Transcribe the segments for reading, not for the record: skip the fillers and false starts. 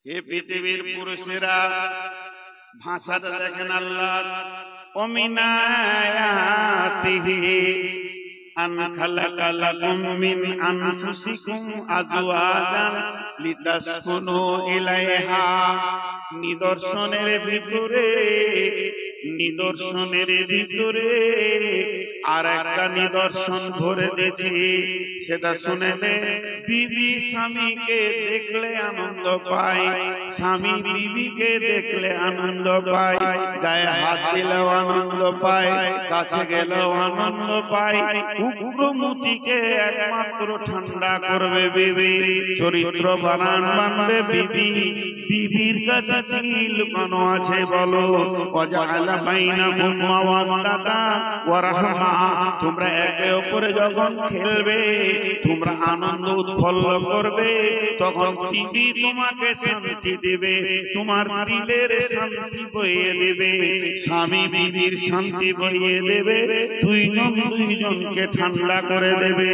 হে পৃথিবীর পুরুষেরা, ভাষাটা দেখেন আল্লাহ, অমিনায়াতিহি আন খালাকা লাকুম মিন আনফুসিকুম আজওয়াজান লিতাসকুনু ইলাইহা। নিদর্শনের ভিতরে আর একটা নিদর্শন ভরে দিয়েছি, সেটা শুনে নে। বিবি স্বামীকে দেখলে আনন্দ পায়, স্বামী বিবিকে দেখলে আনন্দ পায়, গায়ে হাত দিলেও আনন্দ পায়, কাছে গেলেও আনন্দ পায়। উগ্রমতিকে একমাত্র ঠান্ডা করবে বিবি, চরিত্র বানাবে বিবি। বিবির কাছে কি লুকানো আছে বলো? ওয়াজআলা বাইনাকুম মাওয়াদ্দাতা ওয়া রাহমা। তোমরা একে অপরে যখন খেলবে, তোমরা আনন্দ উৎফুল্ল করবে, তখন বিবি তোমাকে শান্তি দেবে, তোমার দিলের শান্তি বইয়ে দেবে, স্বামী বিবির শান্তি বইয়ে দেবে, দুইজনকে ঠান্ডা করে দেবে।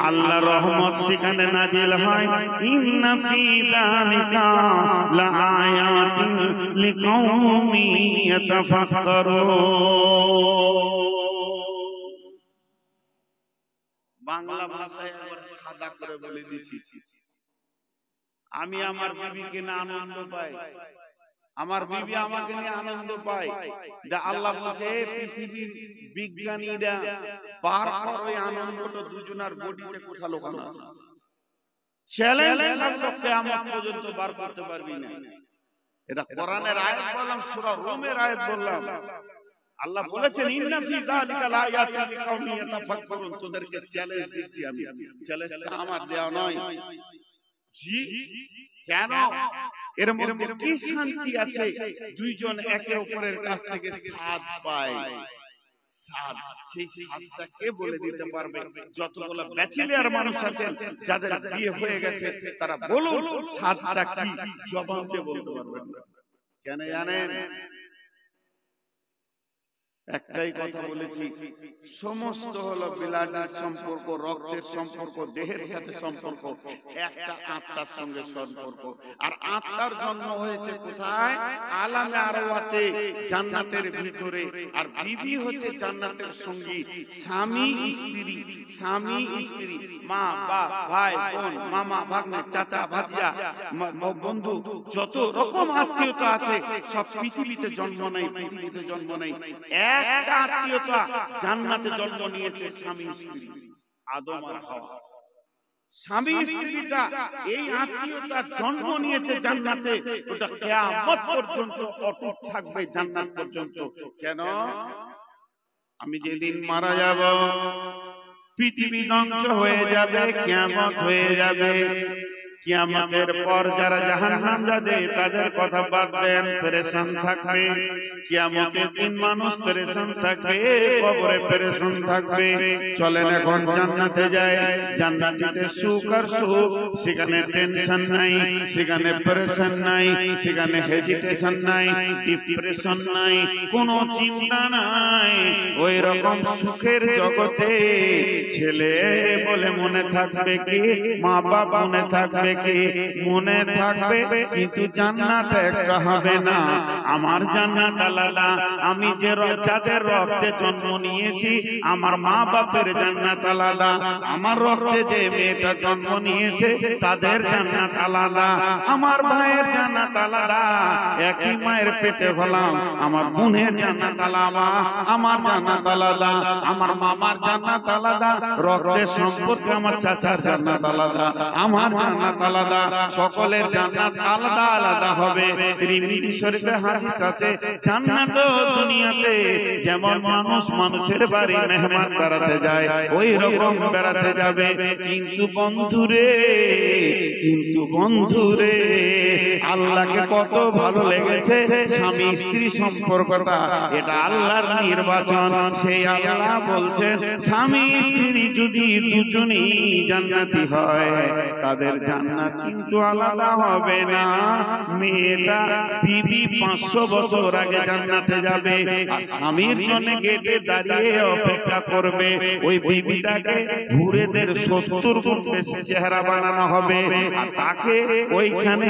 আল্লাহ রহমত সেখানে নাজিল হয়। ইন্না ফি যালিকা লাআয়াতিন লিকাউমিন ইয়াতাফাক্কারুন। বাংলা ভাষায় একবার সাদা করে বলে দিচ্ছি, আমি আমার বিবিকে নিয়ে আনন্দ পাই, আমার বিবি আমাকে নিয়ে আনন্দ পায়। আল্লাহ বলছে পৃথিবীর বিজ্ঞানীরা বার কর ওই আনন্দটা দুজনের বডিতে কোথাও লুকানো আছে। চ্যালেঞ্জ থাকলো কিয়ামত পর্যন্ত বার করতে পারবি না। এটা কোরআনের আয়াত বললাম, সূরা রুমের আয়াত বললাম। আল্লাহ বলেছেন ইন্না ফি যালিকা লাআয়াতিন লিকাউমিন ইয়াতাফাক্কারুন। তোদেরকে চ্যালেঞ্জ দিচ্ছি আমি, চ্যালেঞ্জটা আমার দেওয়া নয়। জি কেন? এর মধ্যে কি শান্তি আছে? দুইজন একে অপরের কাছ থেকে স্বাদ পায়। স্বাদ, সেই স্বাদটা কে বলে দিতে পারবে? যতগুলো ব্যাচেলর মানুষ আছেন যাদের বিয়ে হয়ে গেছে, তারা বলুন স্বাদটা কি, জবান দিয়ে বলতে পারবেন না। কেন জানেন? একটাই কথা বলেছি, সমস্ত হলো বিলাডের সম্পর্ক, রক্তের সম্পর্ক, দেহের সাথে সম্পর্ক, একটা আত্মার সঙ্গে সম্পর্ক। আর আত্মার জন্ম হয়েছে কোথায়? আলামে আরওয়াতে, জান্নাতের ভিতরে। আর বিবি হচ্ছে জান্নাতের সঙ্গী। স্বামী স্ত্রী, স্বামী স্ত্রী, মা বাপ, ভাই বোন, মামা ভাগ্নে, চাচা ভাতিজা, বন্ধু, যত রকম আত্মীয়তা আছে সব পৃথিবীতে জন্ম নেই, পৃথিবীতে জন্ম নেই। একটা আত্মীয়তা জান্নাতে জন্ম নিয়েছে, স্বামী স্ত্রী, আদম আর হাওয়া। স্বামী স্ত্রীটা এই আত্মীয়তা জন্ম নিয়েছে জান্নাতে, ওটা কিয়ামত পর্যন্ত অটুট থাকবে, জান্নাত পর্যন্ত। কেন? আমি যেদিন মারা যাব, পৃথিবী ধ্বংস হয়ে যাবে, কিয়ামত হয়ে যাবে। কিয়ামতের পর যারা জাহান্নাম যাবে তাদের কথা বাদ দেন, পেরেশান থাকবে। কিয়ামতের দিন মানুষ পেরেশান থাকবে, কবরে পেরেশান থাকবে। চলেন এখন জান্নাতে যায়। জান্নাতিতে সুখ আর সুখ, সেখানে টেনশন নাই, সেখানে পেরেশান নাই, সেখানে হেজিটেশন নাই, ডিপ্রেশন নাই, কোনো চিন্তা নাই। ওই রকম সুখের জগতে ছেলে বলে মনে থাকবে কি, মা বাপ মনে থাকবে কি? মনে থাকবে, কিন্তু জান্নাত একটা হবে না। আমার জান্নাত আলাদা। আমি যে যাদের রক্তে জন্ম নিয়েছি, আমার মা বাপের জান্নাত আলাদা। আমার রক্তে যে মেয়েটা জন্ম নিয়েছে তাদের জান্নাত আলাদা। আমার ভাইয়ের জান্নাত আলাদা। একই মায়ের পেটে হলাম, আমার বোনের জান্নাত আলাদা, আমার জান্নাত আলাদা। আমার মামার জান্নাত আলাদা, রক্তের সম্পর্কে আমার চাচার জান্নাত আলাদা, আমার জান্নাত আলাদা। সকলের জান্নাত আলাদা আলাদা হবে। তিরমিজি শরীফে হাদিস আছে, জান্নাত দুনিয়াতে যেমন মানুষ মানুষের বাড়ি মেহমান বেড়াতে যায়, ওই রকম বেড়াতে যাবে। কিন্তু বন্ধুরে আল্লাহকে কত ভালো লেগেছে স্বামী স্ত্রী সম্পর্কটা। এটা আল্লাহর নির্বাচন। সেই আল্লাহ বলছেন, স্বামী স্ত্রী যদি দুজনই জান্নাতি হয়, তাদের জান্নাত জান্নাত কিন্তু আলাদা হবে না। মেয়েটা বিবি 500 বছর আগে জান্নাতে যাবে, আর স্বামীর জন্য গেটে দাঁড়িয়ে অপেক্ষা করবে। ওই বিবিটাকে হুরেদের 70 গুণ বেশি চেহারা বানানো হবে, আর তাকে ওইখানে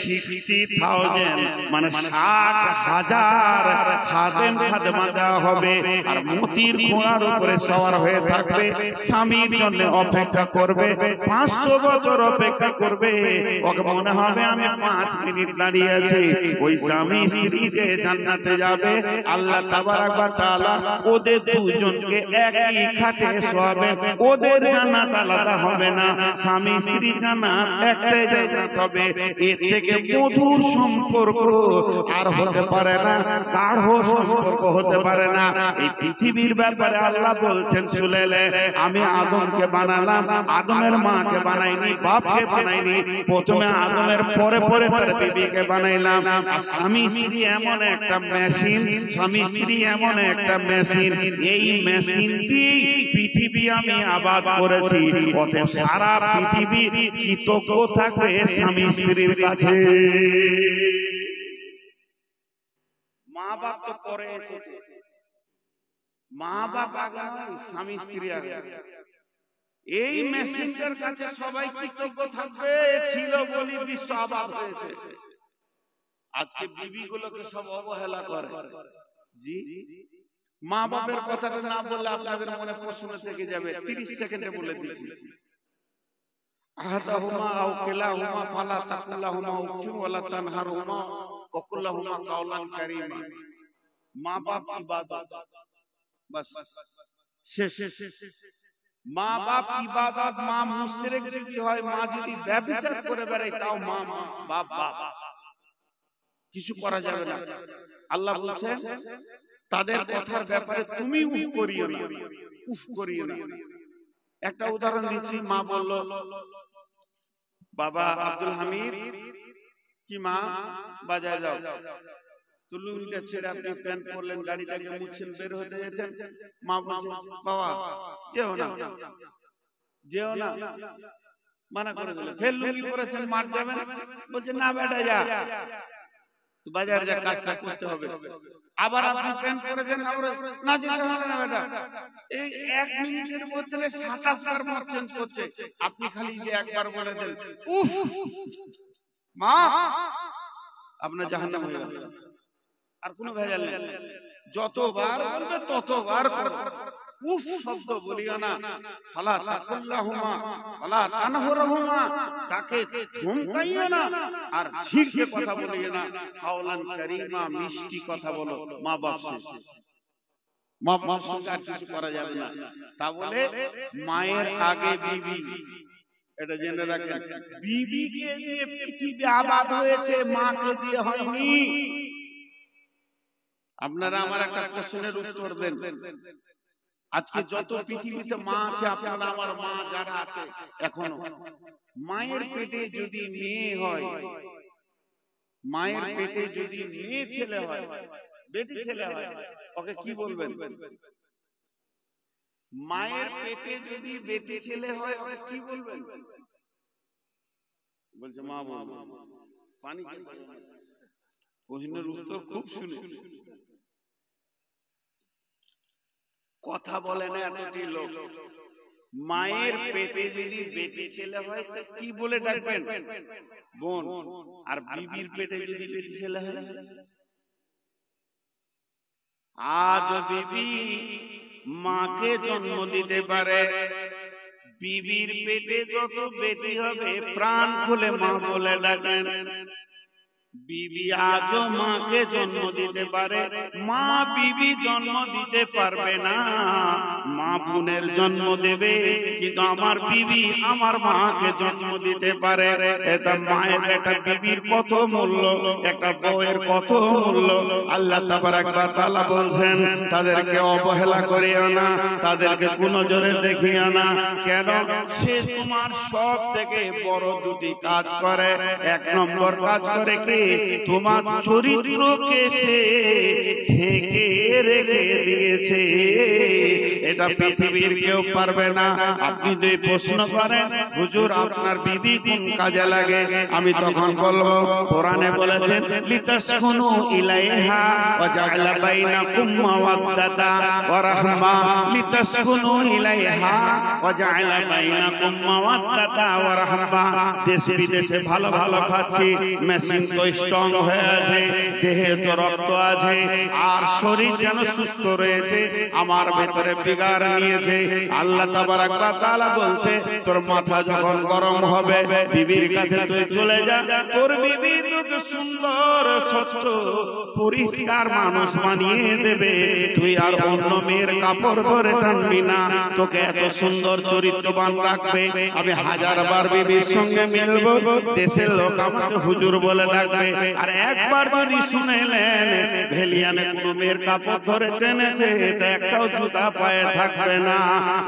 60,000 মানে 60,000 খাদেম খাদেমা দেওয়া হবে, আর মতির ঘোড়ার উপরে সওয়ার হয়ে থাকবে, স্বামীর জন্য অপেক্ষা করবে। 500 বছর অপেক্ষা করবে, ওকে মনে হবে আমি 5 মিনিট দাঁড়িয়ে আছি। ওই স্বামী স্ত্রী যে জান্নাতে যাবে, আল্লাহ তাবারাক ওয়া তাআলা ওদের দুজনকে একই খাটে শোয়াবে। ওদের জান্নাত আলাদা হবে না, স্বামী স্ত্রী জান্নাত একটাই জান্নাত হবে। এর থেকে মধুর সম্পর্ক আর হতে পারে না, গাঢ় সম্পর্ক হতে পারে না। এই পৃথিবীর ব্যাপারে আল্লাহ বলছেন শুনেলে, আমি আদমকে বানালাম, আদমের মাকে বানাইনি, বাপকে বানাইনি, প্রথমে আদমের পরে পরে তার বিবিকে বানাইলাম। আর স্বামী স্ত্রী এমন একটা মেশিন, স্বামী স্ত্রী এমন একটা মেশিন, এই মেশিন দিয়ে পৃথিবী আমি আবাদ করেছি। অতএব সারা পৃথিবী কৃতজ্ঞ থাকবে স্বামী স্ত্রীর কাছে। মা বাপ তো পরে এসেছে, মা বাপ আগে নয়, স্বামী স্ত্রী আগে। এই মেসেঞ্জার কাছে সবাই কৃতজ্ঞ থাকবে, ছিল বলি বিশ্ব আবাদ হয়েছে। আজকে বিবি গুলোকে সব অবহেলা করে। জি, মা বাপের কথাটা না বললে আপনাদের মনে প্রশ্ন থেকে যাবে। 30 সেকেন্ডে বলে দিচ্ছি। আহাদাহুমা আও কিলাহুমা ফালা তাকুল্লাহুমা উফিন ওয়ালা তানহারহুমা ওয়া কুল্লাহুমা কাওলান কারীমা। মা বাপ ইবাদত, বাস শেষ। মা বাপ ইবাদত। মা মুশরিক যদি হয়, মা যদি ব্যভিচার করে বেড়ায়, তাও মা বাপ বাপ, কিছু করা যাবে না। আল্লাহ বলছেন তাদের কথার ব্যাপারে তুমি উফ করিও না, উফ করিও না। একটা উদাহরণ দিচ্ছি। মা বলল, বাবা আব্দুল হামিদ কি মা বাজারে যাও, তো লুঙ্গিটা ছেড়ে আপনি প্যান্ট পরলেন, গাড়িটাকে মুছছেন, বের হতে যেতেন। মা বলছে, বাবা যেও না, যেও না, মানা করে দিলেন। ফের লুঙ্গি পরেছেন, মাঠ যাবেন, বলছে না বেটা যা, বাজারে যা, কাজটা করতে হবে। আবার আপনি প্যান্ট পরেছেন, না যেতে হবে না বেটা। এই 1 মিনিটের মধ্যে 27 বার মত চেঞ্জ করছে। আপনি খালি যে একবার বলে দেন উফ মা, আপনার জাহান্নাম হয়ে গেল। আর কোনো ভেজাল নেই, যতবার বলবে ততবার করো। উফ শব্দ বলিও না। ফালা তাকুল্লাহুমা ওয়ালা তানহারহুমা, তাকে ধমকাইও না, আর ঝিরকে কথা বলিও না। কাওলান কারীমা, মিষ্টি কথা বলো। মা বাপ শেষ, মা বাপ সঙ্গে আর কিছু করা যাবে না। তা বলে মায়ের আগে বিবি, এটা জেনে রাখেন। বিবিকে দিয়ে পৃথিবী আবাদ হয়েছে, মাকে দিয়ে হয়নি। আপনারা আমার একটা প্রশ্নের উত্তর দেন। আজকে যত পৃথিবীতে মা আছে, আপনারা আমার মা যারা আছে এখনো, মায়ের পেটে যদি মেয়ে হয়, মায়ের পেটে যদি মেয়ে ছেলে হয়, বেটি ছেলে হয়, ওকে কি বলবেন? মায়ের পেটে যদি বেটি ছেলে হয়, ওকে কি বলবেন? বলছে মা বলবো। পানি প্রশ্নের উত্তর খুব শুনেছি, কথা বলে না এতটি লোক। মায়ের পেটে যদি বেটি ছেলে হয়, তো কি বলে ডাকবেন? বোন। আর বিবির পেটে যদি বেটি ছেলে হয়, আজ বিবি মাকে জন্ম দিতে পারে, বিবির পেটে যত বেটি হবে প্রাণ খুলে মা বলে ডাকেন। বিবি আজও মাকে জন্ম দিতে পারে, মা বিবি জন্ম দিতে পারবে না। মা বোনের জন্ম দেবে, কিন্তু আমার বিবি আমার মাকে জন্ম দিতে পারে। এটা মায়ের, একটা বিবির কত মূল্য, একটা বউয়ের কত মূল্য। আল্লাহ তাবারাক ওয়া তাআলা বলছেন, তাদেরকে অবহেলা করিও না, তাদেরকে কোন জোরে দেখিও না। কেন? সে তোমার সব থেকে বড় দুটি কাজ করে। 1 নম্বর কাজ করে কি? তোমার চরিত্রকে সে ঢেকে রেখে দিয়েছে। এটা পৃথিবীর কেউ পারবে না। আপনি যদি প্রশ্ন করেন হুজুর আপনার বিবি কোন কাজে লাগে, আমি তখন বলবো কোরআনে বলেছেন লিতাসকুনু ইলাইহা ওয়া জাআলা বাইনাকুম মাওয়াদ্দাতা ওয়া রাহমা, লিতাসকুনু ইলাইহা ওয়া জাআলা বাইনাকুম মাওয়াদ্দাতা ওয়া রাহমা। দেশ বিদেশে ভালো ভালো খাচ্ছি, মেশিন তো স্ট্রং হয়ে আছে, দেহে তো রক্ত আছে, আর শরীর যেন সুস্থ রয়েছে, আমার ভেতরে বিগার নিয়েছে। আল্লাহ তাবারাক ওয়া তাআলা বলছে তোর মাথা যখন গরম হবে বিবির কাছে তুই চলে যা, তোর বিবি তোকে সুন্দর স্বচ্ছ পরিষ্কার মানুষ বানিয়ে দেবে। তুই আর অন্য মেয়ের কাপড় ধরে টানবি না, তোকে এত সুন্দর চরিত্রবান রাখবে। আমি হাজারবার বিবির সঙ্গে মিলবো, দেশের লোক আমাকে হুজুর বলে ডাকবে। আর একবার যদি শুনেলেন ভেলিয়ানে কোন মেয়ের কাপড় ধরে টেনেছে, এটা একটাও জুতা পায়ে থাকবে না।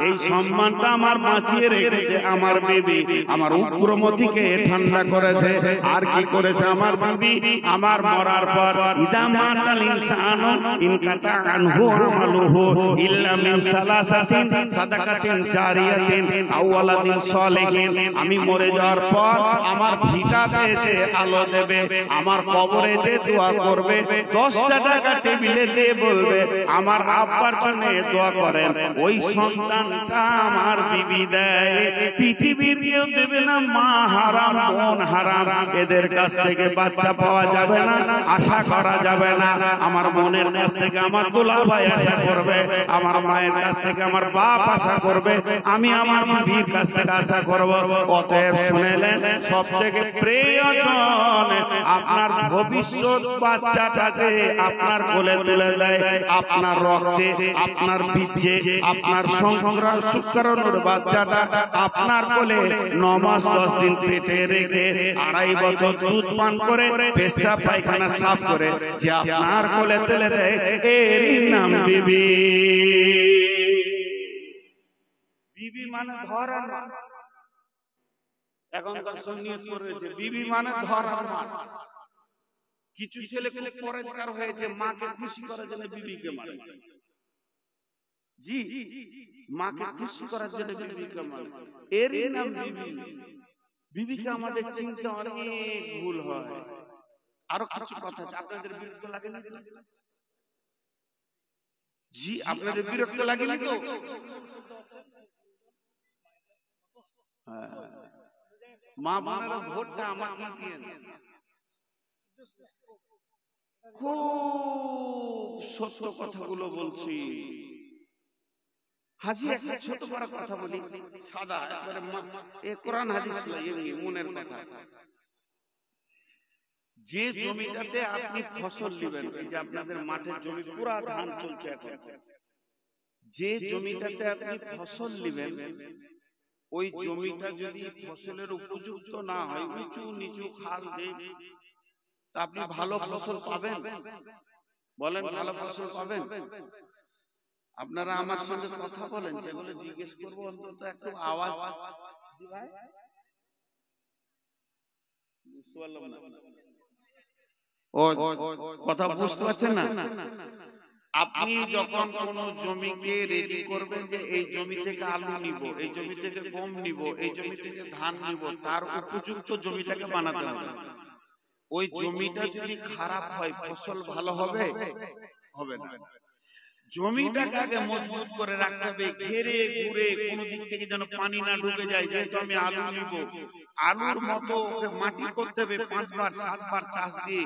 এই সম্মানটা আমার বাঁচিয়ে রেখেছে আমার বিবি, আমার উগ্রমতিকে ঠান্ডা করেছে। আর কি করেছে আমার বিবি? আমার মরার পর ইদা মাতাল ইনসানু ইনকাতা আনহু আমালুহু ইল্লা মিন সালাসাতিন সাদাকাতিন জারিয়াতিন আও ওয়ালাদিন সালিহিন। আমি মরে যাওয়ার পর আমার ভিটাতে যে আলো দেবে, আমার কবরে যে দোয়া করবে, 10টা টাকা টেবিলে দিয়ে বলবে আমার আব্বার জন্য দোয়া করেন, ওই সন্তানটা আমার বিবি দেয়। পৃথিবীর কেউ দেবে না। মা হারাম, বোন হারাম, এদের কাছ থেকে বাচ্চা পাওয়া যাবে না, আশা করা যাবে না। আমার বোনের কাছ থেকে আমার দুলা ভাই আশা করবে, আমার মায়ের কাছ থেকে আমার বাপ আশা করবে, আমি আমার বিবির কাছ থেকে আশা করব। অতএব শুনেলেন, সব থেকে প্রয়োজন আপনার ভবিষ্যৎ বাচ্চাটা যে আপনার কোলে তুলে দেয়, আপনার রক্তে, আপনার বীজে, আপনার সংক্রাণ শুক্রাণুর বাচ্চাটা আপনার কোলে 9 মাস 10 দিন পেটে রেখে 2.5 বছর দুধ পান করে পেশাব পায়খানা সাফ করে যে আপনার কোলে তুলে দেয়, এরই নাম বিবি। বিবি মানে ধরার মান। এখনকার সুন্নিয়ত করেছে বিবি মানে ধরার মান। কিছু ছেলে খুব পরেজগার হয়েছে, মাকে খুশি করার জন্য বিবিকে মারে। জি, মাকে খুশি করার জন্য বিবিকে মারে, এরই নাম বিবি। বিবিকে আমাদের চিন্তা অনেক ভুল হয়। আরো কিছু কথা আছে, আপনাদের বিরক্ত লাগে না? জি, আপনাদের বিরক্ত লাগে না? তো মা বোনেরা ভোটটা আমাকে দিয়ে দেন। খুব সত্য কথাগুলো বলছি। হাজি একটা ছোট বড় কথা বলি, সাদা একবারে কোরআন হাদিস মনের কথা। যে জমিটাতে আপনি ফসল নেবেন, এই যে আপনাদের মাঠের জমি পুরা ধান চলছে এখন, যে জমিটাতে আপনি ফসল নেবেন ওই জমিটা যদি ফসলের উপযুক্ত না হয়, উঁচু নিচু খাল দিয়ে, তা আপনি ভালো ফসল পাবেন? বলেন ভালো ফসল পাবেন? আপনারা আমার সঙ্গে কথা বলেন, যেগুলো জিজ্ঞেস করবো অন্তত একটু আওয়াজ। বুঝতে পারলাম না, কথা বুঝতে পারছেন না? আপনি যখন কোন জমিকে রেডি করবেন যে এই জমি থেকে আলু নিব, এই জমি থেকে গম নিব, এই জমি থেকে ধান নিব, তার উপযুক্ত জমিটাকে বানাতে হবে। ওই জমিটা যদি খারাপ হয় ফসল ভালো হবে? হবে না। জমিটাকে আগে মজবুত করে রাখতে হবে, ঘেরে ঘুরে কোন দিক থেকে যেন পানি না ঢুকে যায়। যেহেতু আমি আলু নিব, আলুর মতো ওকে মাটি করতে হবে, 5 বার 7 বার চাষ দিয়ে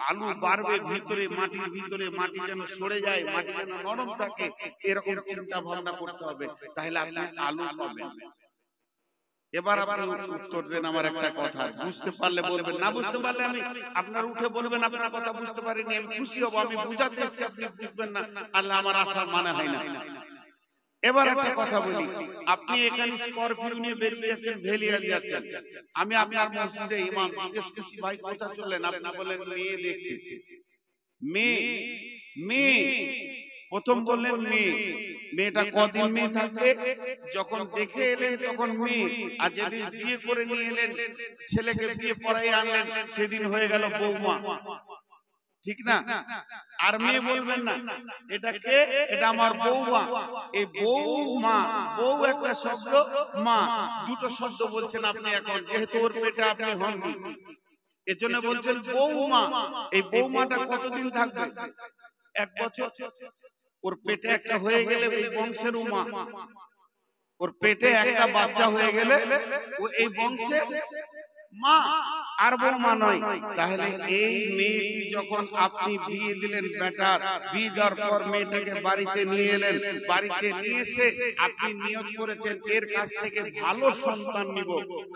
আলু বাড়বে ভিতরে, মাটির ভিতরে মাটি যেন সরে যায়, মাটি যেন নরম থাকে, এরকম চিন্তা ভাবনা করতে হবে, তাহলে আপনি আলু পাবেন। এবার আপনি উত্তর দেন আমার একটা কথা, বুঝতে পারলে বলবেন, না বুঝতে পারলে আমি আপনার উঠে বলবেন আপনার কথা বুঝতে পারিনি, আমি খুশি হব। আমি বুঝাতে এসেছি, আপনি বুঝবেন না, আল্লাহ আমার আশার মানে হয় না। এবার একটা কথা বলি, আপনি এখানে স্করপিও নিয়ে বেরিয়ে যাচ্ছেন, ভেলিয়া যাচ্ছেন, আমি আপনার মসজিদে ইমাম জিজ্ঞেস করছি ভাই কোথা চললেন, আপনি বলেন মেয়ে দেখতে। মেয়ে প্রথম বললেন মেয়ে, মেয়েটা কদিন মেয়ে থাকবে? যখন দেখে এলেন তখন মেয়ে, আর যেদিন বিয়ে করে নিয়ে এলেন, ছেলেকে বিয়ে পড়াই আনলেন, সেদিন হয়ে গেল বৌমা, ঠিক না? আর মেয়ে বলবেন না এটা কে, এটা আমার বৌমা। এই বৌমা, বউ একটা শব্দ, মা দুটো শব্দ বলছেন আপনি এখন, যেহেতু ওর পেটে আপনি হননি, এজন্য বলছেন বৌমা। এই বৌমাটা কতদিন থাকবে? 1 বছর। ওর পেটে একটা হয়ে গেলে ওই বংশের উমা, ওর পেটে একটা বাচ্চা হয়ে গেলে ও এই বংশে মা, আর বৌমা নয়। তাহলে এই মেয়েটি যখন আপনি বিয়ে দিলেন, বেটার বিয়ে দেওয়ার পর মেয়েটাকে বাড়িতে নিয়ে এলেন, বাড়িতে নিয়ে এসে আপনি নিয়ত করেছেন এর কাছ থেকে ভালো সন্তান নিব,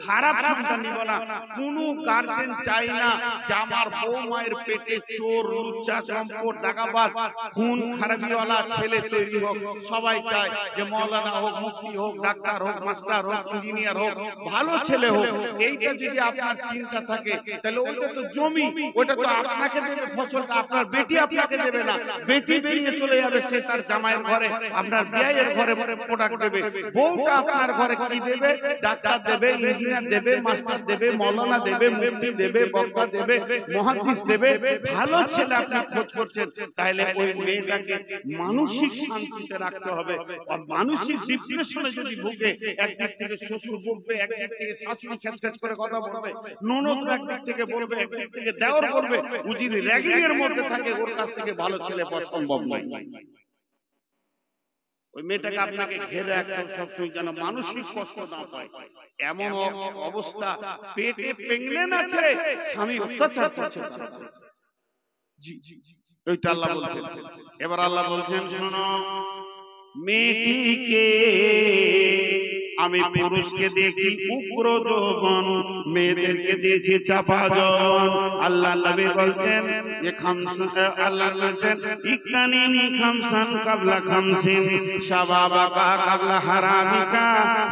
খারাপ সন্তান নিব না। কোন গার্জেন চাই না যে আমার বৌমায়ের পেটে চোর, লুচ্চা, চম্পট, দাগাবাজ, খুন খারাপিওয়ালা ছেলে তৈরি হোক। সবাই চায় যে মৌলানা হোক, মুফতি হোক, ডাক্তার হোক, মাস্টার হোক, ইঞ্জিনিয়ার হোক, ভালো ছেলে হোক। এইটা যদি আপনার চিন্তা থাকে তাহলে ওটা তো জমি, ওটা তো আপনাকে দেবে, ফসলটা আপনার বেটি আপনাকে দেবে না। বেটি বেরিয়ে চলে যাবে, সে তার জামাইয়ের ঘরে, আপনার বিয়ের ঘরে প্রোডাক্ট দেবে। বউটা আপনার ঘরে কি দেবে? ডাক্তার দেবে, ইঞ্জিনিয়ার দেবে, মাস্টার দেবে, মৌলানা দেবে, মুফতি দেবে, বক্তা দেবে, মুহাদ্দিস দেবে। ভালো ছেলে আপনি খোঁজ করছেন, তাহলে ওই মেয়েটাকে মানসিক শান্তিতে রাখতে হবে। আর মানসিক ডিপ্রেশনে যদি ভুগে, একদিক থেকে শ্বশুর বকবে, একদিক থেকে শাশুড়ি খ্যাচ করে কথা বলবে, ননদ একদিক থেকে বলবে, একদিক থেকে দেওর বলবে, ও যদি র্যাগিং এর মধ্যে থাকে, ওর কাছ থেকে ভালো ছেলে পাওয়া সম্ভব নয়। ওই মেয়েটাকে আপনাকে ঘিরে রাখতে হবে সবসময়, যেন মানসিক কষ্ট না পায়। এমন অবস্থা, পেটে প্রেগন্যান্ট আছে, স্বামী অত্যাচার করছে, জি ওইটা আল্লাহ বলছেন। এবার আল্লাহ বলছেন, শোনো, মেয়েটিকে আমি পুরুষকে দিয়েছি উগ্র যৌবন, মেয়েদেরকে দিয়েছি চাপা যৌবন। আল্লাহ নবী বলছেন যে আল্লাহ বলছেন ইকানিনি খামসান কাবলা খামসিন, শাবাবাকা কাবলা হারামিকা,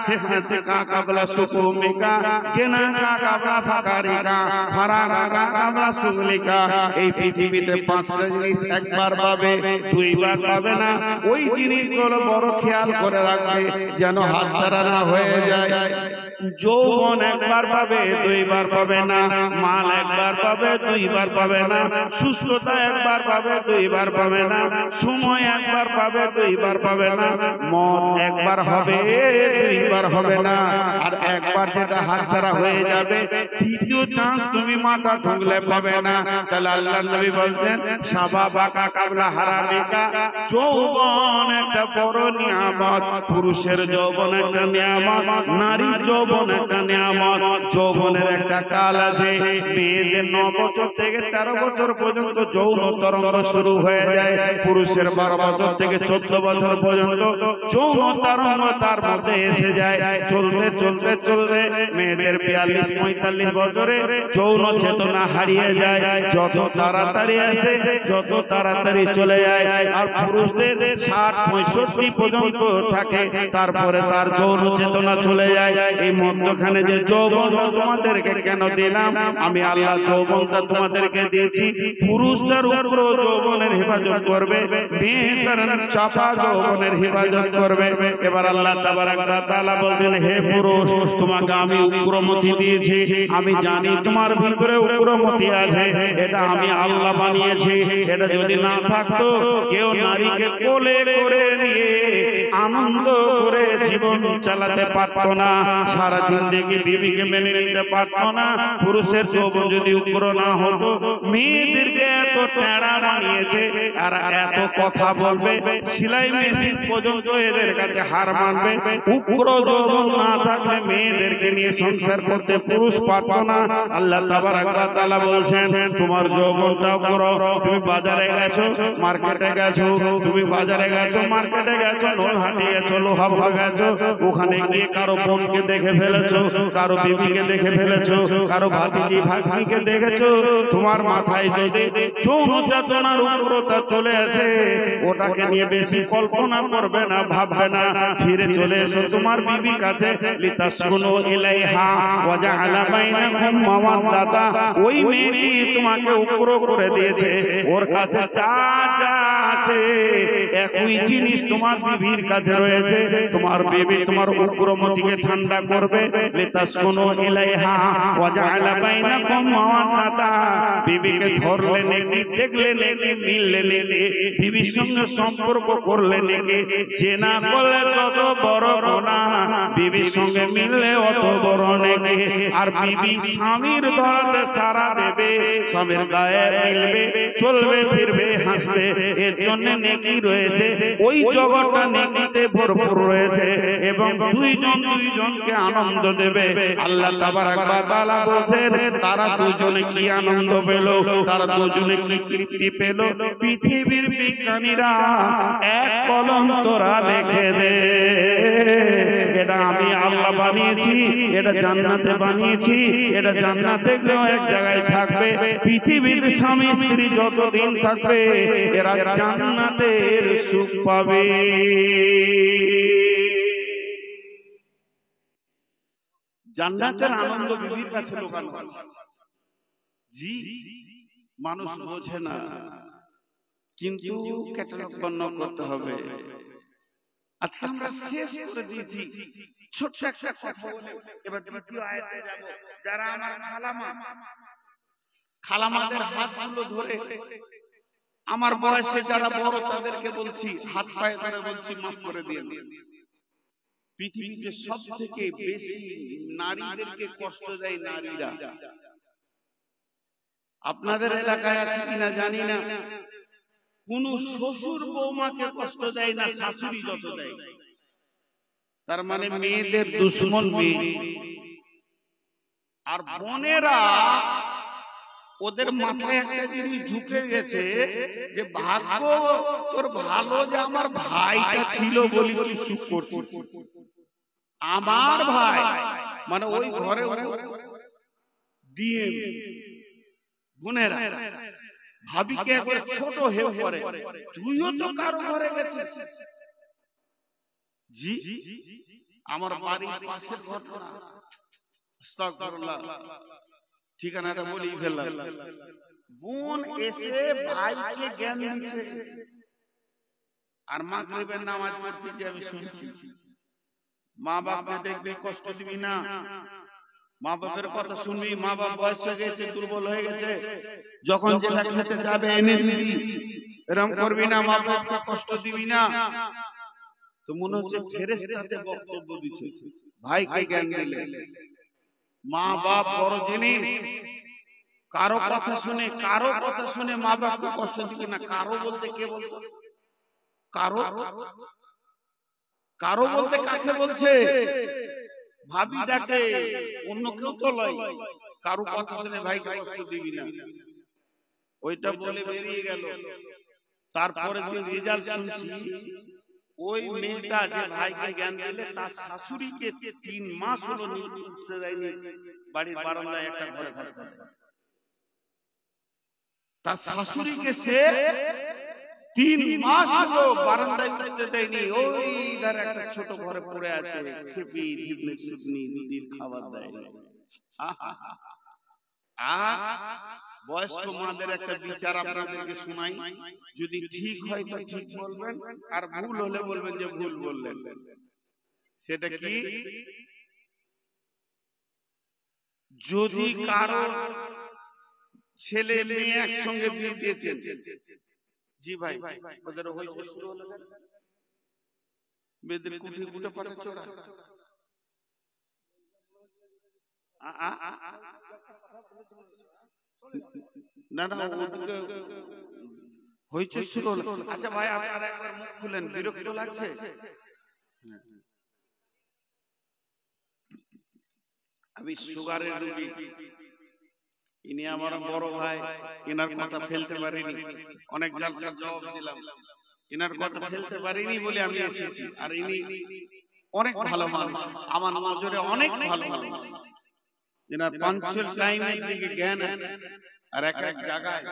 সিহহাতিকা কাবলা সুকুমিকা, গিনাকা কাবলা ফাকারিকা, ফারাগাকা কাবলা সুগলিকা। এই পৃথিবীতে 5টা জিনিস একবার পাবে, 2বার পাবে না। ওই জিনিসগুলো বড় খেয়াল করে রাখবে যেন হাতছাড়া না হয়ে যায়। যৌবন একবার পাবে, 2বার পাবে না। মাল একবার পাবে, 2বার পাবে না। সুস্থতা একবার পাবে, 2বার পাবে না। সময় একবার পাবে, 2বার পাবে না। মত একবার হবে, 2বার হবে না। আর একবার যেটা হাতছাড়া হয়ে যাবে, তৃতীয় চান্স তুমি মাথা ঠুকলে পাবে না। তাহলে আল্লাহর নবী বলছেন শাবাবাকা কাবলা হারামিকা, যৌবন একটা বড় নিয়ামত। পুরুষের যৌবন একটা নিয়ামত, নারীর যৌবন একটা নিয়ামত। যৌবনের একটা কাল আছে, মেয়েদের 9 বছর থেকে 13 বছর পর্যন্ত যৌন তরঙ্গ শুরু হয়ে যায়। পুরুষের 12 বছর থেকে 14 বছর পর্যন্ত যৌন তরঙ্গ তার মধ্যে এসে যায়। চলতে চলতে চলতে মেয়েদের 42-45 বছরে যৌন চেতনা হারিয়ে যায়। যত তাড়াতাড়ি আসে তত তাড়াতাড়ি চলে যায়। আর পুরুষদের 60-65 পর্যন্ত থাকে, তারপরে তার যৌন চেতনা চলে যায়। এই মধ্যখানে যে যৌবন তোমাদেরকে কেন দিলাম? আমি আল্লাহ যৌবনটা তোমাদেরকে দিয়েছি, পুরুষদের উগ্র যৌবনের হেফাজত করবে, মেয়েদের চাপা যৌবনের হেফাজত করবে। এবার আল্লাহ তাবারাক ওয়া তাআলা বলছেন, হে পুরুষ, তোমাকে আমি উগ্রমতি দিয়েছি। আমি জানি তোমার ভিতরে উগ্রমতি আছে, এটা আমি আল্লাহ বানিয়েছি। এটা যদি না থাকতো, কেউ নারীকে কোলে করে নিয়ে আনন্দ করে জীবন চালাতে পারতো না, সারা জিন্দেগি বিবিকে মেনে নিতে পারতো না। পুরুষের যৌবন যদি উগ্র না হতো, মেয়েদেরকে এত টেড়া বানিয়েছে, আর এত কথা বলবে, সেলাই মেশিন পর্যন্ত এদের কাছে হার মানবে। উগ্র যৌবন না থাকলে মেয়েদেরকে নিয়ে সংসার করতে পুরুষ পারতো না। আল্লাহ তাবারাক ওয়া তাআলা বলছেন, তোমার যৌবনটা উগ্র। তুমি বাজারে গেছো, মার্কেটে গেছো, তুমি বাজারে গেছো, মার্কেটে গেছো, নলহাটি গেছো, লোহাভা গেছো, ওখানে গিয়ে কারো বোনকে দেখে ফেলেছো, কারো বিবিকে দেখে ফেলেছো, কারো ভাতিজি ভাগ্নিকে দেখেছো, তোমার মাথায় যদি যৌন চেতনার উগ্রতা চলে আসে, ওটাকে নিয়ে বেশি কল্পনা করবে না, ভাববে না, ফিরে চলে এসো তোমার বিবি কাছে। লিতাসকুনু ইলাইহা ওয়া জাআলা বাইনাকুম মাওয়াদ্দাতা, ওই মেয়েটি তোমাকে উগ্র করে দিয়েছে, ওর কাছে যা যা আছে একই জিনিস তোমার বিবির কাছে রয়েছে। তোমার বিবি তোমার উগ্রমতিকে ঠান্ডা করবে। লিতাসকুনু ইলাইহা ওয়া জাআলা বাইনাকুম মাওয়াদ্দাতা, বিবিকে ধরলে নাকি, দেখলে নাকি, মিললে নাকি, বিবির সঙ্গে সম্পর্ক করলে নাকি, চেনা করলে কত বড় গুনাহ, বিবির সঙ্গে মিললে অত বড় নাকি। আর বিবি স্বামীর ধরাতে সারা দেবে, স্বামীর গায়ে মিলবে, চলবে ফিরবে হাসবে, এর জন্য নেকি রয়েছে। ওই জগৎটা নেকিতে ভরপুর রয়েছে এবং দুইজনকে আনন্দ দেবে। আল্লাহ তাবারাক ওয়া তাআলা বলেন, তারা দুজনে কি আনন্দ পেল, তারা দুজনে কি তৃপ্তি পেল, পৃথিবীর বিজ্ঞানীরা এক কলম তোরা লিখে দে, এটা আমি আল্লাহ বানিয়েছি, এটা জান্নাতে বানিয়েছি, এটা জান্নাতে গিয়েও এক জায়গায় থাকবে। পৃথিবীর স্বামী স্ত্রী যতদিন থাকবে এরা জান্নাতের সুখ পাবে। জান্নাতের আনন্দ বিবির কাছে লুকানো আছে। জি, মানুষ বোঝে না, কিন্তু ক্যাটালগ বর্ণনা করতে হবে। আজকে আমরা শেষ করে দিয়েছি ছোট্ট একটা কথা বলে, এবার দ্বিতীয় আয়াতে যাব। যারা আমার খালামাদের হাতগুলো ধরে, আমার বয়সে যারা বড় তাদেরকে বলছি, হাত পায়ে ধরে বলছি, মাফ করে দিন। পৃথিবীতে সব থেকে বেশি নারীদেরকে কষ্ট দেয় নারীরা। আপনাদের এলাকায় আছে কিনা জানি না, কোন শ্বশুর বৌমাকে কষ্ট দেয় না, শাশুড়ি যত দেয়। তার মানে মেয়েদের দুশ্মন মেয়ে। আর বোনেরা, ওদের মাথায় একটা জিনিস ঢুকে গেছে যে ভাগ্য তোর ভালো যে আমার ভাইটা ছিল বলি তুই সুখ করছিস। আমার ভাই মানে ওই ঘরে দিয়ে বোনেরা ভাবিকে একবার ছোট হেউ করে, তুইও তো কারো ঘরে গেছিস। জি, আমার বাড়ির পাশের ঘটনা, আস্তাগফিরুল্লাহ, ঠিকানাটা বলেই ফেললাম। বোন এসে ভাইকে জ্ঞান দিচ্ছে, আর মাগরিবের নামাজ পড়তে গিয়ে আমি শুনছি, মা বাপকে দেখবি কষ্ট দিবি না, মা বাপের কথা শুনবি, মা বাপ বয়স হয়ে গেছে, দুর্বল হয়ে গেছে, যখন যেটা খেতে যাবে এনে দিবি, এরকম করবি না, মা বাপকে কষ্ট দিবি না। তো মনে হচ্ছে ফেরেশতাতে বক্তব্য দিচ্ছে, ভাইকে জ্ঞান দিলে। মা বাপ বড় জিনিস, কারো কথা শুনে মা বাপকে কষ্ট দিবি না। কারো বলতে কে বলতো? কারো বলতে কাকে বলছে? ভাবিটাকে, অন্য কেউ তো লয়। কারো কথা শুনে ভাইকে কষ্ট দিবি না, ওইটা বলে বেরিয়ে গেল। তারপরে দিন রেজাল্ট শুনছি, ওই মেয়েটা যে ভাইকে জ্ঞান দিলে তার শাশুড়িকে 3 মাস হলো উঠতে দেয়নি, বাড়ির বারান্দায় একটা ঘরে থাকতে দেয়। তার শাশুড়িকে সে 3 মাস হলো বারান্দায় উঠতে দেয়নি, ওই ধারে একটা ছোট ঘরে পড়ে আছে, খেপি ধিবনে সুদনি দুদিন খাবার দেয়। বয়স্ক মাদের একটা বিচার আপনাদেরকে শোনাই, যদি ঠিক হয় তো ঠিক বলবেন, আর ভুল হলে বলবেন যে ভুল বললেন। সেটা কি, যদি কারো ছেলে মেয়ে একসঙ্গে বিয়ে দিয়েছেন, জি ভাই ওদের হইতে শুরু হলো, মেয়েদের কুঠি কুটে পারে চোরা, না না ওদিকে হইচই শুরু হলো। আচ্ছা ভাই আপনারা একবার মুখ খুলেন, বিরক্ত লাগছে? আমি সুগারের রোগী, ইনি আমার বড় ভাই, এনার কথা ফেলতে পারিনি, অনেক জালসার জবাব দিলাম, এনার কথা ফেলতে পারিনি বলে আমি এসেছি। আর ইনি অনেক ভালো মানুষ, আমার নজরে অনেক ভালো মানুষ, যেনার পাঞ্চুয়াল টাইমের দিকে জ্ঞান আছে, আর এক এক জায়গায়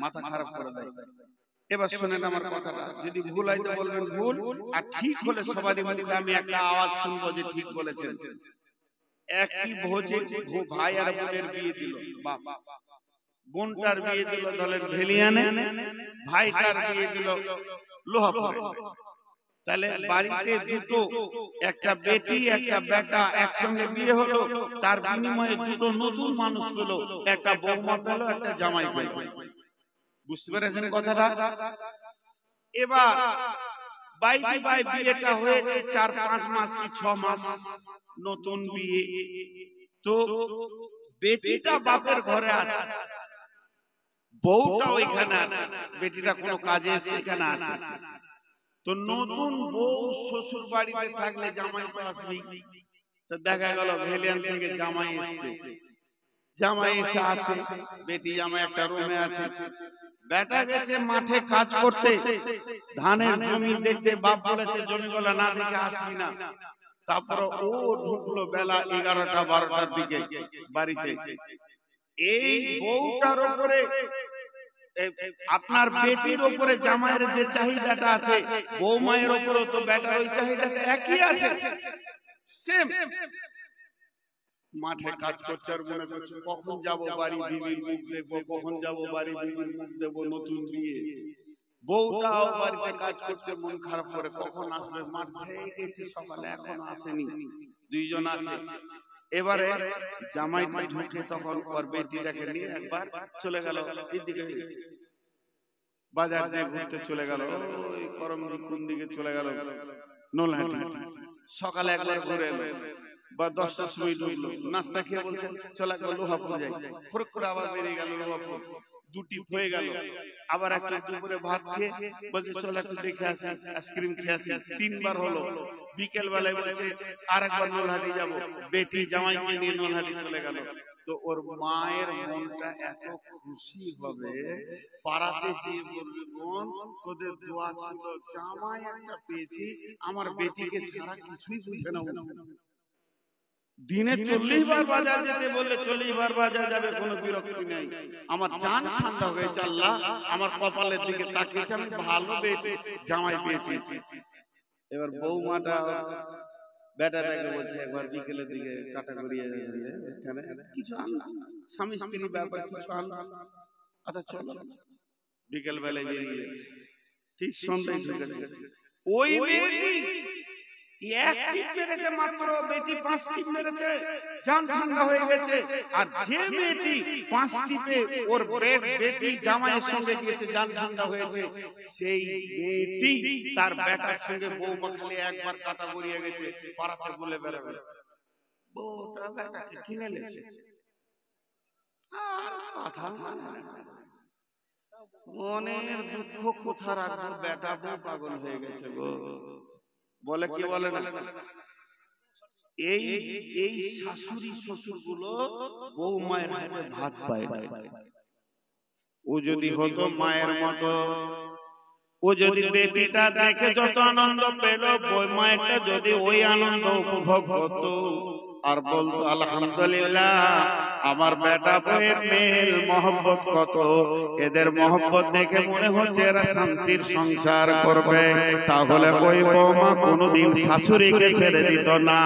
মাথা খারাপ করে দেয়। এবার শুনেন আমার কথাটা, যদি ভুল হয় তো বলবেন ভুল, আর ঠিক হলে সবারই মুখে আমি একটা আওয়াজ শুনবো যে ঠিক বলেছেন। একই ভোজে ভাই আর বোনের বিয়ে দিল, বাপ বোনটার বিয়ে দিল ধরেন ভেলিয়ানে, ভাইটার বিয়ে দিল লোহাপুরে। তাহলে বাড়িতে দুটো, একটা বেটি একটা বেটা একসঙ্গে বিয়ে হলো, তার বিনিময়ে দুটো নতুন মানুষ পেলো, একটা বৌমা পেলো একটা জামাই পেলো। বুঝতে পেরেছেন কথাটা? এবার বাই বিয়েটা হয়েছে 4-5 মাস কি 6 মাস, নতুন বিয়ে। তো বেটিটা বাপের ঘরে আছে, বউটা ওইখানে আছে, বেটিটা কোনো কাজে সেখানে আছে। তো নতুন বউ শ্বশুর বাড়িতে থাকলে জামাই তো আসবেই। তো দেখা গেল ভেলিয়ান থেকে জামাই এসছে, জামাই এসে আছে, বেটি জামাই একটা রুমে আছে, বেটা গেছে মাঠে কাজ করতে, ধানের জমি দেখতে, বাপ বলেছে জমিগুলো না দেখে আসবি না। তারপর ও ঢুকলো বেলা 11টা-12টার দিকে বাড়িতে। এই বউটার উপরে, আপনার বেটির উপরে জামাইয়ের যে চাহিদাটা আছে, বৌমায়ের উপরে তো বেটার ওই চাহিদাটা একই আছে, সেম। মাঠে কাজ করছে আর মনে করছে কখন যাব বাড়ি বিবির মুখ দেখবো, কখন যাব বাড়ি বিবির মুখ দেখবো, নতুন বিয়ে। বউটাও বাড়িতে কাজ করছে মন খারাপ করে, কখন আসবে, মাঠ খেয়ে গেছে সকালে এখনো আসেনি, দুইজন আছে। এবারে জামাইটা ঢুকে তখন ওর বেটিটাকে নিয়ে একবার চলে গেল এইদিকে, বাজার দিয়ে ঘুরতে চলে গেল, ওই করমদি কোন দিকে চলে গেল, নোলহাটি। সকালে একবার ঘুরে এলো বা 10টার সময় ঢুকলো, নাস্তা খেয়ে বলছে চলে গেল লোহাপুর যাই, ফরক করে আবার বেরিয়ে গেল লোহাপুর, দুটি হয়ে গেল। আবার একটা দুপুরে ভাত খেয়ে বলছে চলে একটু দেখে আসি, আইসক্রিম খেয়ে আসি, 3বার হলো। বিকেল বেলায় বলছে আর একবার নোলহাটি যাবো, বেটি জামাইকে নিয়ে নোলহাটি চলে গেল। তো ওর মায়ের মনটা এত খুশি হবে, পাড়াতে যেয়ে বলবে বোন তোদের দোয়া ছিল, জামাই একটা পেয়েছি, আমার বেটিকে ছাড়া কিছুই বুঝে না। দিনে 40 বার বাজার যেতে বললে 40 বার বাজার যাবে, কোনো বিরক্তি নেই। আমার জান ঠান্ডা হয়েছে, আল্লাহ আমার কপালের দিকে তাকিয়েছে, আমি ভালো বেটি জামাই পেয়েছি। এবার বৌমাটা বেটাটাকে বলছে একবার বিকেলের দিকে কাটা করিয়ে এখানে কিছু স্বামী স্ত্রী ব্যাপার কিছু আচ্ছা চলো। বিকেল বেলায় বেরিয়ে ঠিক সন্ধ্যায় ঢুকেছে, ওই বেটি এক টিপ মেরেছে মাত্র, বেটি 5 টিপ মেরেছে, জান ঠান্ডা হয়ে গেছে। আর যে মেয়েটি 5 টিপে ওর বেটি জামাইয়ের সঙ্গে গিয়েছে, জান ঠান্ডা হয়েছে, সেই বেটি তার বেটার সঙ্গে বৌমা খালি একবার কাটা গড়িয়ে গেছে, পাড়াতে বলে বেড়াবে বউটা বেটাকে কিনে লেছে। আর কথা মনের দুঃখ কোথা রাখবো, বেটা বউ পাগল হয়ে গেছে গো, বলে কি বলে না। এই এই শাশুড়ি শ্বশুর গুলো বউ মায়ের হাতে ভাত পায় না। ও যদি হতো মায়ের মতো, ও যদি বেটিটা দেখে যত আনন্দ পেল, বউ মায়েরটা যদি ওই আনন্দ উপভোগ করতো আর বলতো আলহামদুলিল্লাহ আমার বেটা বউয়ের মেল মহব্বত কত, এদের মহব্বত দেখে মনে হচ্ছে এরা শান্তির সংসার করবে, তাহলে ওই বৌমা কোনোদিন শাশুড়িকে ছেড়ে দিত না।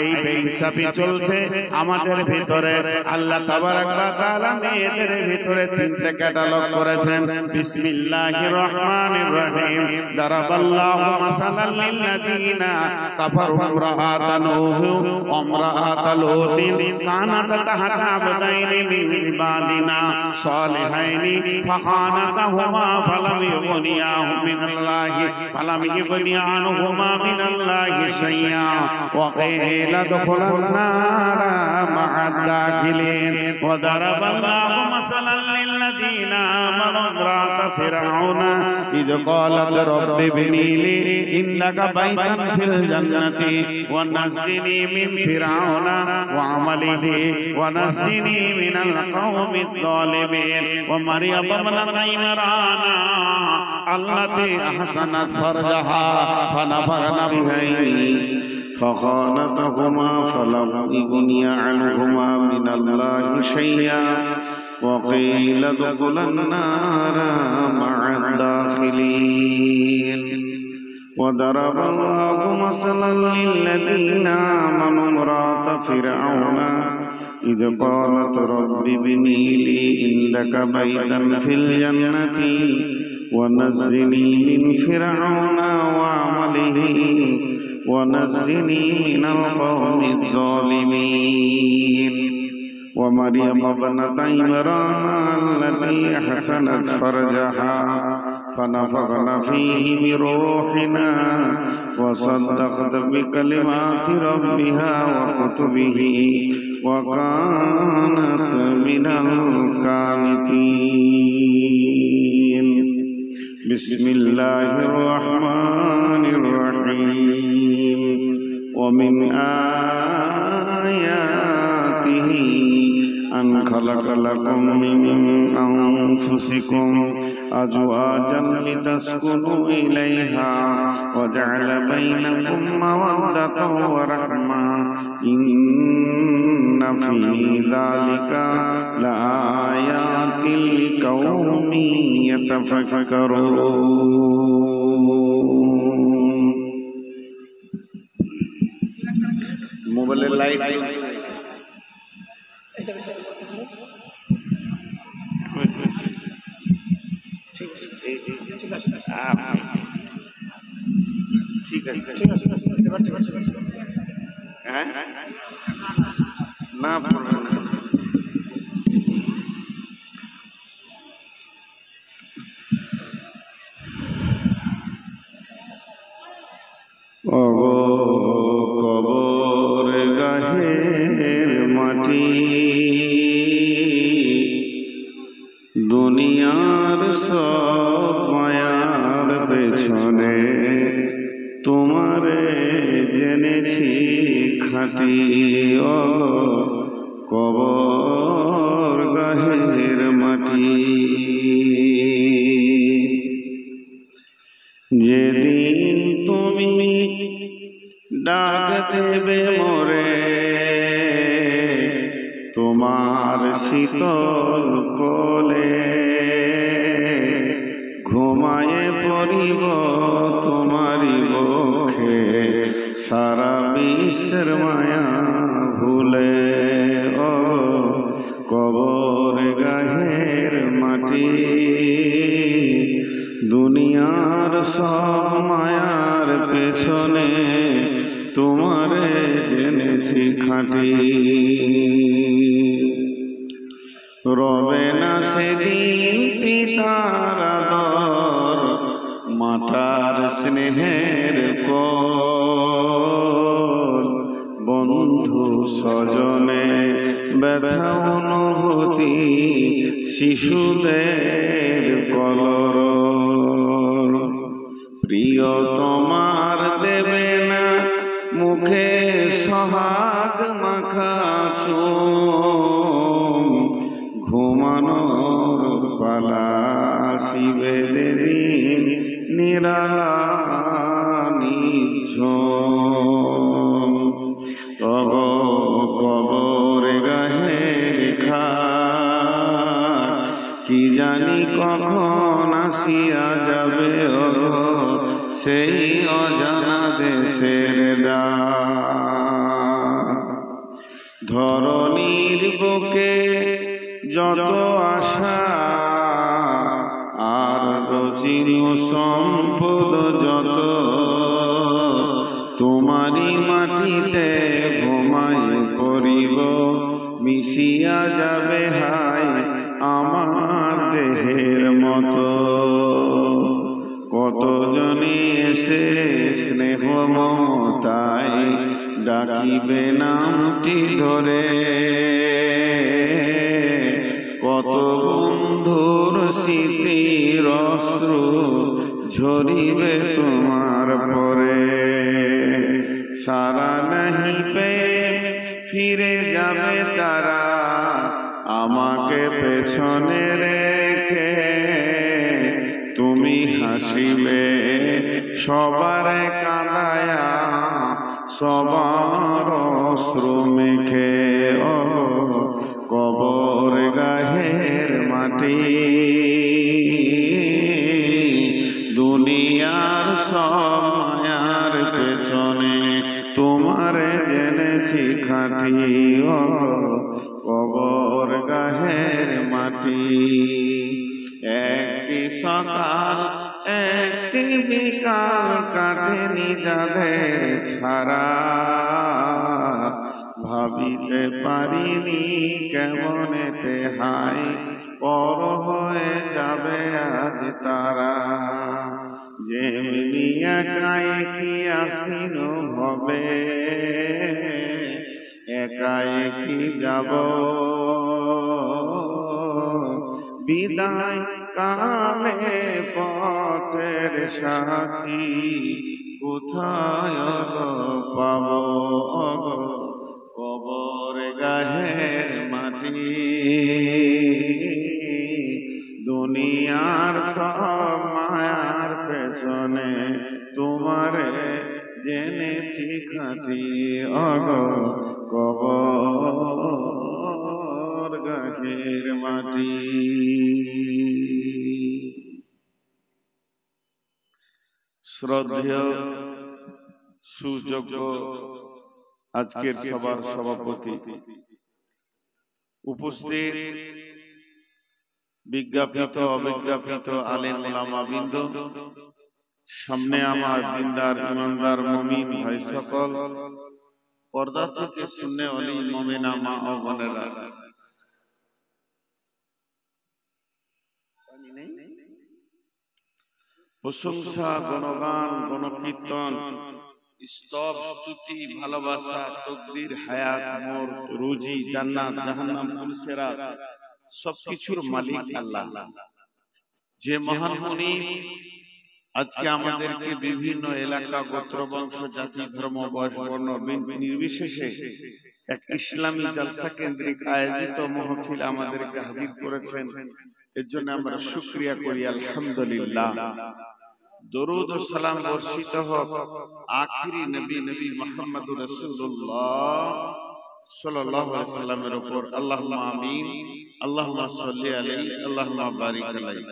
এই বেইনসাফি চলছে আমাদের ভিতরে। আল্লাহ তাবারাক ওয়া তাআলা মেয়েদের ভিতরে 3টে ক্যাটালগ করেছেন। বিসমিল্লাহির রহমানির রহিম। দারাবাল্লাহু মাসালাল লিল্লাযিনা কাফারু ইমরাআতান নূহ ওয়া ইমরাআতাল লূতিন কানাত তাহতা আবদাইনি মিন ইবাদিনা সালিহাইনি ফাখানাতাহুমা ফালাম ইউগনিয়া আনহুমা মিনাল্লাহি শাইআ ওয়া কিলা দুখুলান নারা মা'আদ দাখিলিন। ওয়া দারাবাল্লাহু মাসালাল লিল্লাযিনা আমানু ইমরাআতা ফিরআউনা ইয ক্বালাত রাব্বি ইবনি লি ইন্নাকা বাইতান ফিল জান্নাতি ওয়া নাজ্জিনি মিন ফিরআউনা ওয়া আমালিহি ওয়া নাজ্জিনি মিনাল কওমিদ যালিমিন। ওয়া মারইয়াম ইবনাতা ইমরানা আল্লাতী আহসানাত ফারজাহা ফানাফাখনা বিহি فخانتهما فلم يغني عنهما من الله شيئا وقيل ادخلا النار مع الداخلين وضرب الله مثلا للذين آمنوا امرأة فرعون إذ قالت رب ابن لي عندك بيتا في الجنة ونجني من فرعون وعمله ونجني من القوم الظالمين ومريم ابنة عمران التي أحسنت فرجها فنفخنا فيه من روحنا وصدقت بكلمات ربها وكتبه وكانت من القانتين بسم الله الرحمن الرحيم ومن آياته أن خلق لكم من أنفسكم أزواجا لتسكنوا إليها وجعل بينكم مودة ورحمة إن في ذلك لآيات لقوم يتفكرون মোবাইলের লাইট ঠিক আছে না পড়বে না কবর গাহের মাটি দুনিয়ার সব মায়ার পেছনে তোমারে জেনেছি খাঁটি ও কবর গাহের মাটি যেদিন তুমি ডাক দেবে মোরে তোমার শীতল কোলে ঘুমায়ে পড়িব তোমারি বক্ষে সারা বিশ্বের মায়া ভুলে ও কবর গাহের মাটি দুনিয়ার সব মায়ার পেছনে তোমারে জেনেছি খাঁটি রবে না সেদিন পিতার আদর মাতার স্নেহের কোল বন্ধু স্বজনে ব্যথা অনুভূতি শিশুদের কলর প্রিয় তোমার দেবে না মুখে সোহাগ মাখা চুম ঘুমানোর পালা আসিবে দিন নিরালা নিঝুম তব কবর গাহের খাট কি জানি কখন আসিয়া যাবে ও সেই অজানা দেশের ডাক ধরণীর বুকে যত আশা আর রচিন সম্পদ যত তোমারি মাটিতে ঘুমাই পড়িব মিশিয়া যাবে হায় আমার দেহের মতো কতজনে এসে স্নেহ মমতায় ডাকিবে নামটি ধরে কত বন্ধুর স্মৃতির অশ্রু ঝরিবে তোমার পরে সারা নাহি পেয়ে ফিরে যাবে তারা আমাকে পেছনে রেখে তুমি হাসিবে সবার কাঁদায়া সবার অশ্রু মেখে কবর গাহের মাটি, দুনিয়ার সব মায়ার পেছনে তোমার জেনেছি খাঁটি, কবর গাহের মাটি। একটি সকাল একটি বিকাল কাটেনি যাদের ছাড়া, ভাবিতে পারিনি কেমনেতে হাই পর হয়ে যাবে আজ তারা। যেমনি একাই কি আসিন হবে, একাই কি যাব, বিদায় কালে পথের সাথী কোথায় পাব, কবর গাহের মাটি, দুনিয়ার সব মায়ার পেছনে তোমারে জেনেছি খাঁটি, কবর গাহের মাটি। শ্রদ্ধেয় সুযোগ্য আজকের সভার সভাপতি, উপস্থিত বিজ্ঞাপিত অবিজ্ঞাপিত আলেম ওলামা বৃন্দ, সামনে আমার দিনদার ইমানদার মুমিন ভাই সকল, পর্দা থেকে শুনে অলি মুমিনা মা ও বোনেরা, প্রশংসা গুণগান গণকীর্তন স্তব স্তুতি ভালোবাসা তকদির হায়াত মওত রুজি জান্নাত জাহান্নাম পুলসেরাত সবকিছুর মালিক আল্লাহ। যে মহান মুনি আজকে আমাদেরকে বিভিন্ন এলাকা গোত্র বংশ জাতি ধর্ম বয়স বর্ণ নির্বিশেষে এক ইসলামী জলসা কেন্দ্রিক আয়োজিত মাহফিল আমাদেরকে হাজির করেছেন, এর জন্য আমরা শুকরিয়া করি আলহামদুলিল্লাহ। দরুদ ও সালাম বর্ষিত হোক আখিরি নবী মুহাম্মদুর রাসূলুল্লাহ সাল্লাল্লাহু আলাইহি সাল্লামের উপর। আল্লাহুম্মা আমিন, আল্লাহুম্মা সাল্লি আলাইহি, আল্লাহুম্মা বারিক আলাইহি।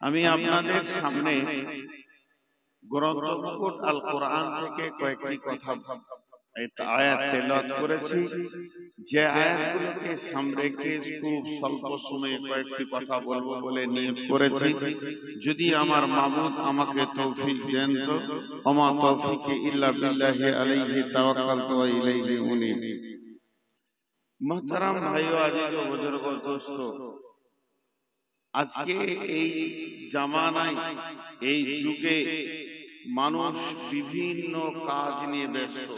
আমি আপনাদের সামনে গ্রন্থ মুকুট আল কোরআন থেকে কয়েকটি কথা আয়াত তেলাওয়াত করেছি। যে আয়াতগুলোকে সামনে রেখে খুব স্বল্প সময়ে কয়েকটি কথা বলবো বলে নিয়ত করেছি। যদি আমার মাবুদ আমাকে তৌফিক দেন তো, ওমা তৌফিকি ইল্লা বিল্লাহি আলাইহি তাওয়াক্কালতু ওয়া ইলাইহি উনীব। মুহতারাম ভাইও আজিজ ও বুজুর্গ দোস্ত, আজকে এই জামানায় এই যুগে মানুষ বিভিন্ন কাজ নিয়ে ব্যস্ত,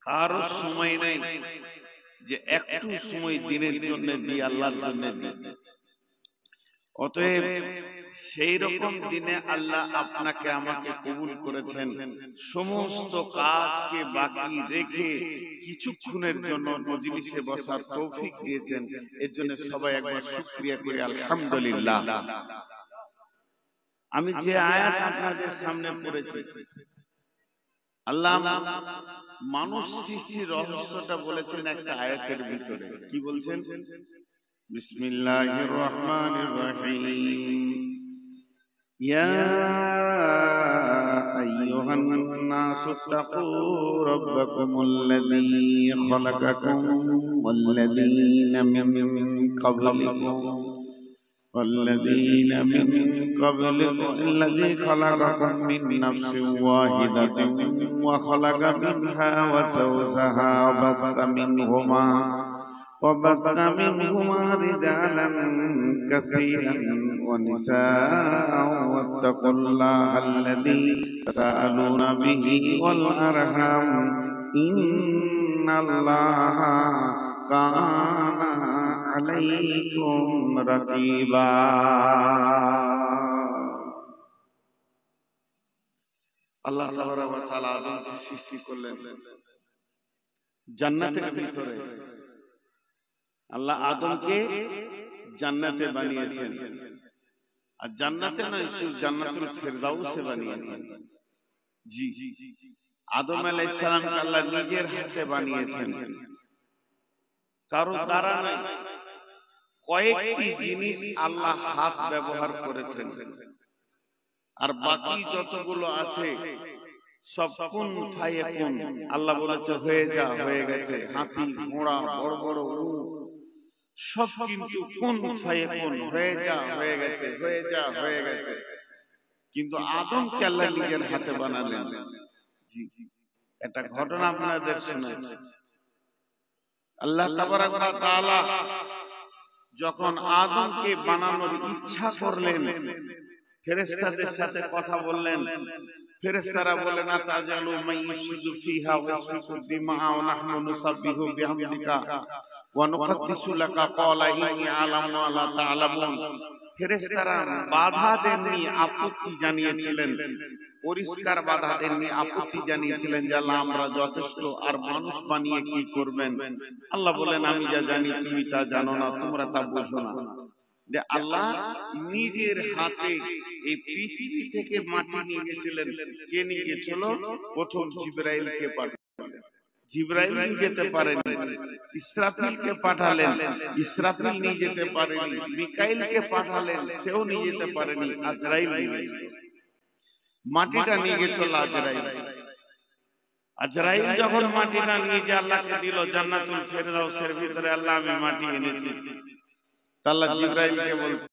কারো সময় নেই যে একটু সময় দিনের জন্য দিয়ে আল্লাহর জন্য দিয়ে। অতএব সেই রকম দিনে আল্লাহ আপনাকে আমাকে কবুল করেছেন, সমস্ত কাজকে বাকি রেখে কিছুক্ষণের জন্য মজলিসে বসার তৌফিক দিয়েছেন, এর জন্য সবাই একবার শুকরিয়া করি আলহামদুলিল্লাহ। আমি যে আয়াত আপনাদের সামনে পড়েছি, আল্লাহ মানুষ সৃষ্টির রহস্যটা বলেছেন একটা আয়াতের ভিতরে। কি বলছেন? বিসমিল্লাহির রহমানির রহিম, ইয়া আইয়ুহান নাসু তাকু রাব্বাকুমুল্লাযী খালাকাকুম ওয়াল্লাযীনা মিন ক্বাবলিকুম والذين من قبلكم الذي خلقكم من نفس واحدة وخلق منها وزوجها وبث منهما رجالا كثيرا ونساء واتقوا الله الذي تساءلون به والأرحام إن الله كان عليكم رقيبا। আল্লাহ তাবারক ওয়া তাআলা আদমকে সৃষ্টি করলেন জান্নাতের ভিতরে। আল্লাহ আদমকে জান্নাতে বানিয়েছেন। আর জান্নাতে নয়, শুধু জান্নাতুল ফেরদাউসে বানিয়েছেন। জি, আদম আলাইহিস সালামকে আল্লাহ নিজের হাতে বানিয়েছেন, কারো দ্বারা নয়। কয়েকটি জিনিস আল্লাহ হাত ব্যবহার করেছেন, আর বাকি যতগুলো আছে সব কুন ফায়াকুন। আল্লাহ বলেছে হয়ে যা, হয়ে গেছে। হাতি, ঘোড়া, বড় বড় উট সব কিন্তু কুন ফায়াকুন, হয়ে যা, হয়ে গেছে, হয়ে যা, হয়ে গেছে। কিন্তু আদমকে আল্লাহ নিজের হাতে বানালেন। জি, একটা ঘটনা আপনাদের শোনাই। আল্লাহ তাবারাক ওয়া তাআলা যখন আদমকে বানানোর ইচ্ছা করলেন, ফেরেশতাদের সাথে কথা বললেন। ফেরেশতারা বলেন আতাজালু মাইয়ুসিদু ফিহা ওয়া ইয়াসফিকু দিমা ওয়া নাহনু নুসাব্বিহু বিহামদিকা ওয়া নুকদ্দিসু লাকা ক্বালা ইন্নী আ'লামু মা লা তা'লামুন। ফেরেশতারা বাধা দেননি, আপত্তি জানিয়েছিলেন। পরিষ্কার বাধা দেননি, আপত্তি জানিয়েছিলেন যে আল্লাহ আমরা যথেষ্ট, আর মানুষ বানিয়ে কি করবেন। আল্লাহ বলেন আমি যা জানি তুমি তা জানো না, তোমরা তা বুঝো না। যে আল্লাহ নিজের হাতে এই পৃথিবী থেকে মাটি নিয়ে গেছিলেন। কে নিয়ে গেছিল? প্রথম জিবরাইলকে পাঠালেন। জিবরাইল নিয়ে যেতে পারেনি, ইসরাফিলকে পাঠালেন, ইসরাফিল নিয়ে যেতে পারেনি। মিকাইলকে পাঠালেন, সেও নিয়ে যেতে পারেনি। আজরাইল নিয়ে গেছিল, মাটিটা নিয়ে গেছিল আজরাইল। আজরাইল যখন মাটিটা নিয়ে যে আল্লাহকে দিল জান্নাতুল ফেরদাউসের ভিতরে, আল্লাহ আমি মাটি এনেছি। আল্লাহ জিবরাইলকে বলছে